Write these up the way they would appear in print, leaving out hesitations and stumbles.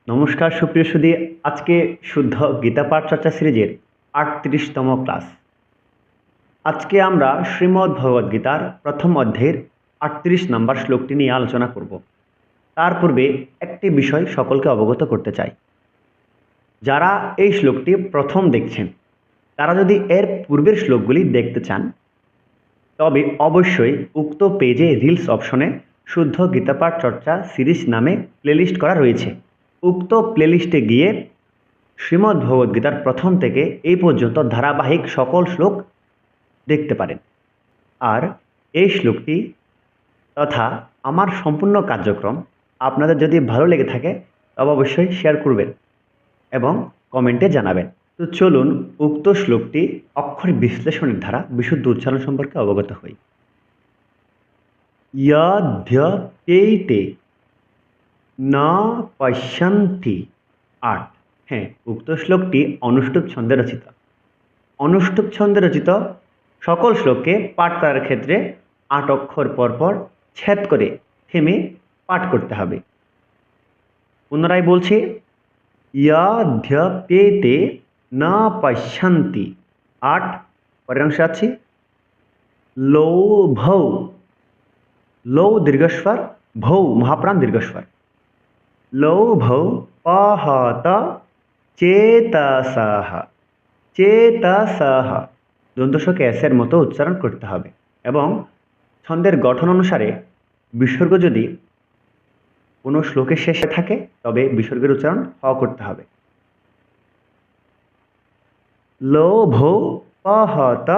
নমস্কার সুপ্রিয় সুধী। আজকে শুদ্ধ গীতা পাঠ চর্চা সিরিজের ৩৮তম ক্লাস। আজকে আমরা শ্রীমদ্ ভগবদ গীতার প্রথম অধ্যায়ের ৩৮ নম্বর শ্লোকটি নিয়ে আলোচনা করব। তার পূর্বে একটি বিষয় সকলকে অবগত করতে চাই। যারা এই শ্লোকটি প্রথম দেখছেন তারা যদি এর পূর্বের শ্লোকগুলি দেখতে চান তবে অবশ্যই উক্ত পেজে রিলস অপশনে শুদ্ধ গীতা পাঠ চর্চা সিরিজ নামে প্লেলিস্ট করা রয়েছে। উক্ত প্লেলিস্টে গিয়ে শ্রীমদ্ ভগবদ্গীতার প্রথম থেকে এই পর্যন্ত ধারাবাহিক সকল শ্লোক দেখতে পারেন। আর এই শ্লোকটি তথা আমার সম্পূর্ণ কার্যক্রম আপনাদের যদি ভালো লেগে থাকে তবে অবশ্যই শেয়ার করবেন এবং কমেন্টে জানাবেন। তো চলুন উক্ত শ্লোকটি অক্ষর বিশ্লেষণের দ্বারা বিশুদ্ধ উচ্চারণ সম্পর্কে অবগত হই। ইয়ধ্যপ্যেতে না পশ্যন্তি ৮। হ্যাঁ, উক্ত শ্লোকটি অনুষ্টুপ ছন্দে রচিত। অনুষ্টুপ ছন্দে রচিত সকল শ্লোককে পাঠ করার ক্ষেত্রে ৮ অক্ষর পরপর ছেদ করে থেমে পাঠ করতে হবে। পুনরায় বলছি, ইয়ধ্যপ্যেতে না পশ্যন্তি ৮। পরের অংশে আছে লোভৌ। লৌ দীর্ঘস্বর, ভৌ মহাপ্রাণ দীর্ঘস্বর। লোভৌ পহত চেতসঃ। চেতসঃ দন্তস্বকে এসের মতো উচ্চারণ করতে হবে এবং ছন্দের গঠন অনুসারে বিসর্গ যদি কোনো শ্লোকের শেষে থাকে তবে বিসর্গের উচ্চারণ হ করতে হবে। লোভৌ পহত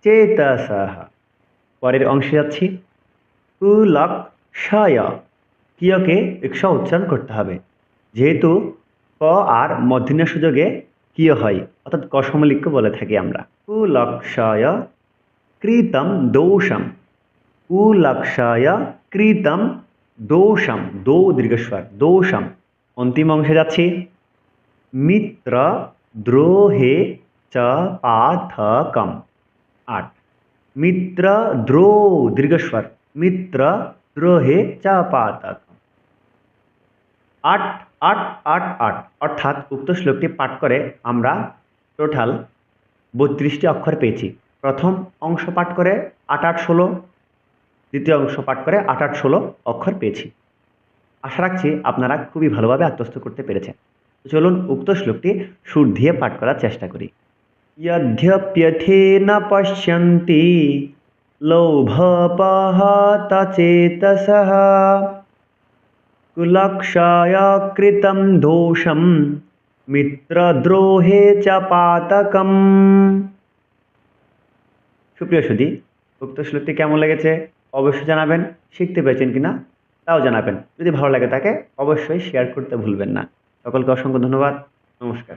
চেতসঃ। পরের অংশে যাচ্ছি, কুলক্ষয়। কিয়কে রিক্সা উচ্চারণ করতে হবে, যেহেতু ক আর মধ্যিন্য সুযোগে কিয় হয়, অর্থাৎ কসমলিক্য বলে থাকি আমরা। কুলক্ষয় কৃতম দোষম। কুলক্ষয় কৃতম দোষম। দো দীর্ঘস্বর, দোষম। অন্তিম অংশে যাচ্ছি, মিত্র দ্রোহে চ পাথকম। ৮। মিত্র দ্রো দীর্ঘস্বর, মিত্র দ্রোহে চ পাথকম। ৮ ৮ ৮ ৮। অর্থাৎ উক্ত শ্লোকটি পাঠ করে আমরা টোটাল ৩২টি অক্ষর পেয়েছি। প্রথম অংশ পাঠ করে ৮ ৮ ১৬, দ্বিতীয় অংশ পাঠ করে ৮ ৮ ১৬ অক্ষর পেয়েছি। আশা রাখছি আপনারা খুবই ভালোভাবে আত্মস্থ করতে পেরেছেন। চলুন উক্ত শ্লোকটি সুর দিয়ে পাঠ করার চেষ্টা করি। यद्यप्यथेन पश्यन्ति लोभपहत चेतसः कुलक्षय कृतं दोषं मित्रद्रोहे च पातकम्। সুপ্রিয় সুধী, উক্ত শ্লোকটি কেমন লেগেছে অবশ্যই জানাবেন। শিখতে পেরেছেন কিনা তাও জানাবেন। যদি ভালো লাগে থাকে অবশ্যই শেয়ার করতে ভুলবেন না। সকলকে অসংখ্য ধন্যবাদ। নমস্কার।